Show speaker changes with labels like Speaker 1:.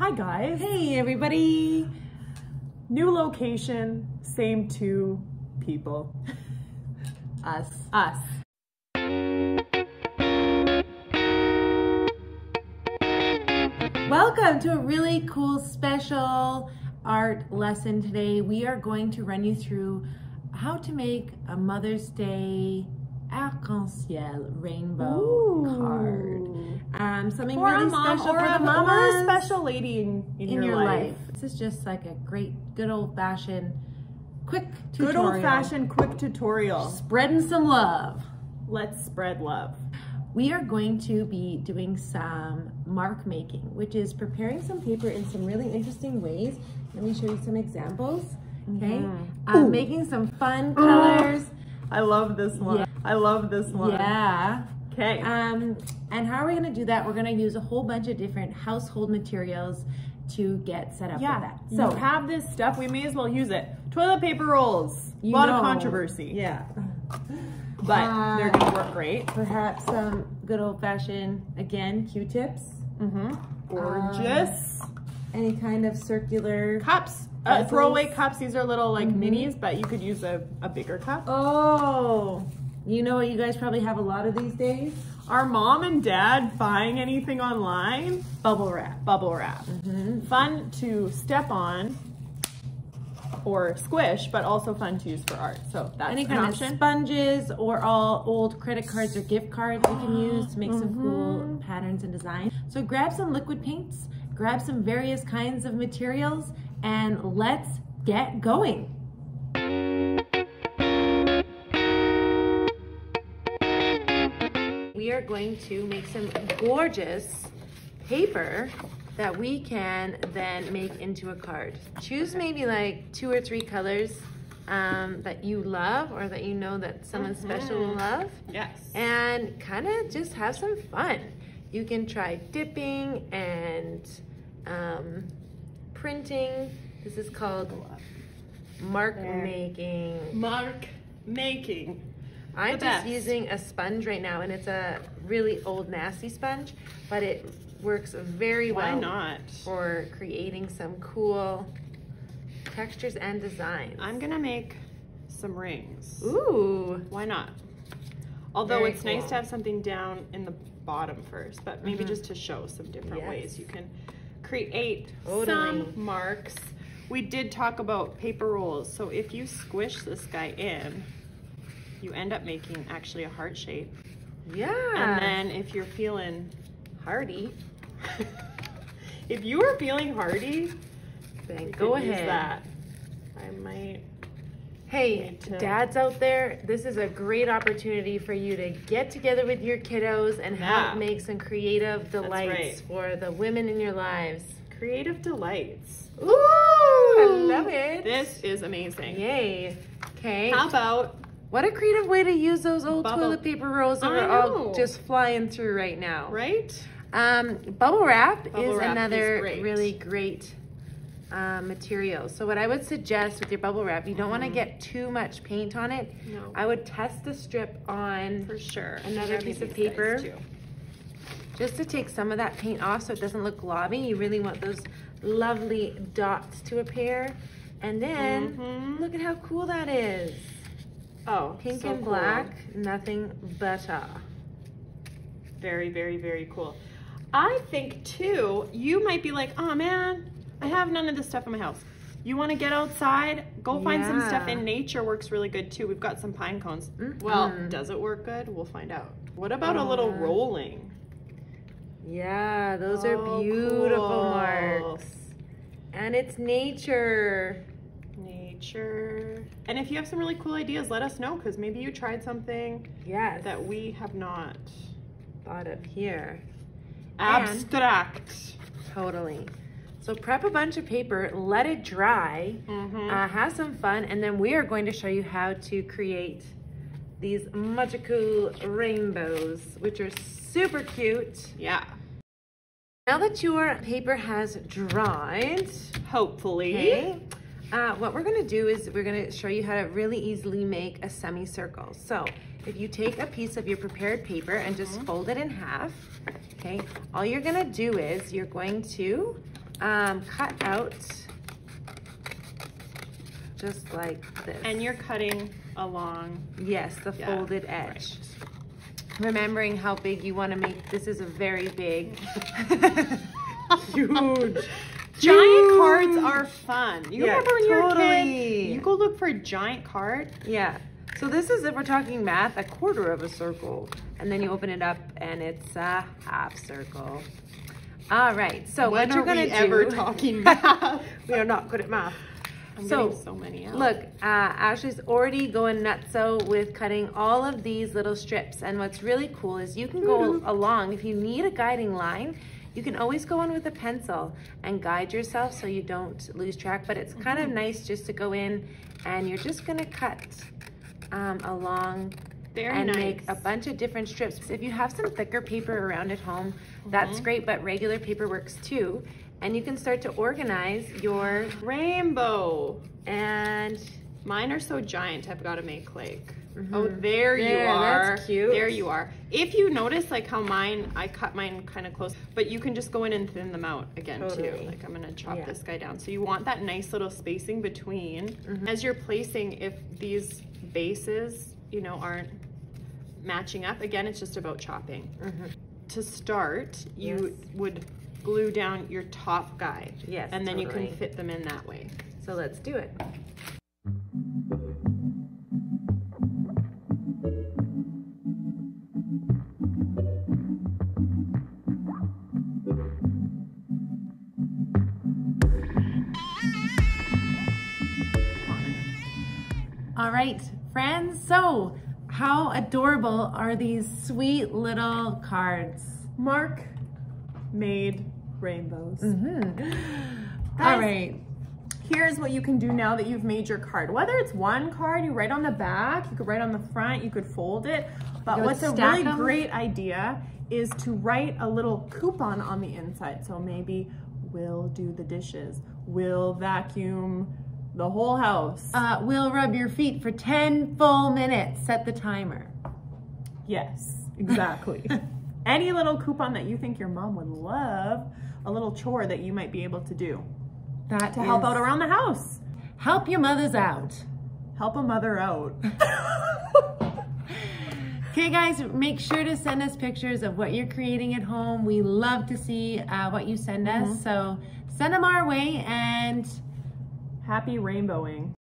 Speaker 1: Hi guys.
Speaker 2: Hey everybody.
Speaker 1: New location, same two people.
Speaker 2: Us. Welcome to a really cool special art lesson today. We are going to run you through how to make a Mother's Day arc-en-ciel rainbow card. Something
Speaker 1: For
Speaker 2: really
Speaker 1: a mom
Speaker 2: special
Speaker 1: or
Speaker 2: for the
Speaker 1: a
Speaker 2: mamas
Speaker 1: special lady in your life.
Speaker 2: This is just like a great, good old-fashioned quick tutorial.
Speaker 1: Good old-fashioned quick tutorial.
Speaker 2: Spreading some love.
Speaker 1: Let's spread love.
Speaker 2: We are going to be doing some mark making, which is preparing some paper in some really interesting ways. Let me show you some examples, okay? Making some fun colors.
Speaker 1: I love this one.
Speaker 2: Yeah.
Speaker 1: I love this one.
Speaker 2: Yeah.
Speaker 1: Okay.
Speaker 2: And how are we gonna do that? We're gonna use a whole bunch of different household materials to get set up for that.
Speaker 1: So have this stuff, we may as well use it. Toilet paper rolls. A lot of controversy.
Speaker 2: Yeah.
Speaker 1: But they're gonna work great.
Speaker 2: Perhaps some good old-fashioned, again, Q-tips.
Speaker 1: Gorgeous.
Speaker 2: Any kind of circular
Speaker 1: Cups. Throwaway cups. These are little like minis, but you could use a bigger cup.
Speaker 2: Oh, you know what you guys probably have a lot of these days?
Speaker 1: Are mom and dad buying anything online?
Speaker 2: Bubble wrap.
Speaker 1: Bubble wrap. Fun to step on or squish, but also fun to use for art. So that's
Speaker 2: Any
Speaker 1: an
Speaker 2: kind
Speaker 1: option.
Speaker 2: of sponges or all old credit cards or gift cards we can use to make some cool patterns and designs. So grab some liquid paints, grab some various kinds of materials, and let's get going. We are going to make some gorgeous paper that we can then make into a card. Choose maybe like 2 or 3 colors that you love or that you know that someone special will love.
Speaker 1: Yes.
Speaker 2: And kind of just have some fun. You can try dipping and printing. This is called mark making.
Speaker 1: Mark making.
Speaker 2: I'm just using a sponge right now, and it's a really old nasty sponge, but it works very well.
Speaker 1: Why not?
Speaker 2: For creating some cool textures and designs.
Speaker 1: I'm gonna make some rings.
Speaker 2: Ooh.
Speaker 1: Why not? Although
Speaker 2: Very
Speaker 1: it's
Speaker 2: cool.
Speaker 1: nice to have something down in the bottom first, but maybe just to show some different ways you can create some marks. We did talk about paper rolls. So if you squish this guy in, you end up making actually a heart shape.
Speaker 2: Yeah.
Speaker 1: And then if you're feeling
Speaker 2: hardy,
Speaker 1: if you are feeling hardy,
Speaker 2: then go ahead.
Speaker 1: Use that. I might.
Speaker 2: Hey, dads out there, this is a great opportunity for you to get together with your kiddos and help make some creative delights for the women in your lives.
Speaker 1: Creative delights.
Speaker 2: Ooh, I love it.
Speaker 1: This is amazing.
Speaker 2: Yay. Okay.
Speaker 1: How about,
Speaker 2: what a creative way to use those old toilet paper rolls that we're all just flying through right now.
Speaker 1: right?
Speaker 2: Bubble wrap is
Speaker 1: wrap
Speaker 2: another
Speaker 1: is great.
Speaker 2: really great material. So what I would suggest with your bubble wrap, you don't want to get too much paint on it.
Speaker 1: No.
Speaker 2: I would test the strip on
Speaker 1: For sure.
Speaker 2: another piece of paper just to take some of that paint off so it doesn't look globby. You really want those lovely dots to appear. And then look at how cool that is.
Speaker 1: Oh,
Speaker 2: Pink
Speaker 1: so
Speaker 2: and
Speaker 1: cool.
Speaker 2: black, nothing better.
Speaker 1: Very, very, very cool. I think too, you might be like, oh man, I have none of this stuff in my house. You want to get outside? Go find some stuff in nature. Works really good too. We've got some pine cones. Well, does it work good? We'll find out. What about a little rolling?
Speaker 2: Yeah, those are beautiful marks. And it's nature.
Speaker 1: Nature. And if you have some really cool ideas, let us know, because maybe you tried something that we have not
Speaker 2: thought of here.
Speaker 1: Abstract.
Speaker 2: Totally. So prep a bunch of paper, let it dry, have some fun, and then we are going to show you how to create these magical rainbows, which are super cute.
Speaker 1: Yeah.
Speaker 2: Now that your paper has dried,
Speaker 1: hopefully,
Speaker 2: what we're gonna do is we're gonna show you how to really easily make a semicircle. So if you take a piece of your prepared paper and just fold it in half, okay, all you're gonna do is you're going to cut out just like this.
Speaker 1: And you're cutting along.
Speaker 2: Yes, the folded edge. Right. Remembering how big you want to make, this is a very big, huge.
Speaker 1: Giant cards are fun. You remember when you were a
Speaker 2: totally.
Speaker 1: kid? You go look for a giant card.
Speaker 2: Yeah. So this is, if we're talking math, a quarter of a circle. And then you open it up and it's a half circle. All right. So what you're going to do.
Speaker 1: Ever talking math?
Speaker 2: We are not good at math.
Speaker 1: I'm getting so many out.
Speaker 2: Look, Ashley's already going nutso with cutting all of these little strips. And what's really cool is you can go along. If you need a guiding line, you can always go in with a pencil and guide yourself so you don't lose track. But it's kind of nice just to go in and you're just going to cut along and make a bunch of different strips. If you have some thicker paper around at home, that's great, but regular paper works too. And you can start to organize your
Speaker 1: rainbow.
Speaker 2: And
Speaker 1: mine are so giant, I've got to make like, oh, there you are.
Speaker 2: That's cute.
Speaker 1: There you are. If you notice like how I cut mine kind of close, but you can just go in and thin them out again too. Like I'm going to chop this guy down. So you want that nice little spacing between. As you're placing, if these bases, you know, aren't matching up, again, it's just about chopping. To start, you would glue down your top guide.
Speaker 2: Yes,
Speaker 1: and then you can fit them in that way.
Speaker 2: So let's do it. All right, friends, so how adorable are these sweet little cards?
Speaker 1: Mark made rainbows.
Speaker 2: All right.
Speaker 1: Here's what you can do now that you've made your card. Whether it's one card, you write on the back, you could write on the front, you could fold it. But what's a really great idea is to write a little coupon on the inside. So maybe we'll do the dishes, we'll vacuum the whole house.
Speaker 2: We'll rub your feet for 10 full minutes. Set the timer.
Speaker 1: Yes, exactly. Any little coupon that you think your mom would love, a little chore that you might be able to do.
Speaker 2: That
Speaker 1: to help out around the house.
Speaker 2: Help your mothers out.
Speaker 1: Help a mother out.
Speaker 2: Okay guys, make sure to send us pictures of what you're creating at home. We love to see what you send us. So send them our way, and
Speaker 1: happy rainbowing.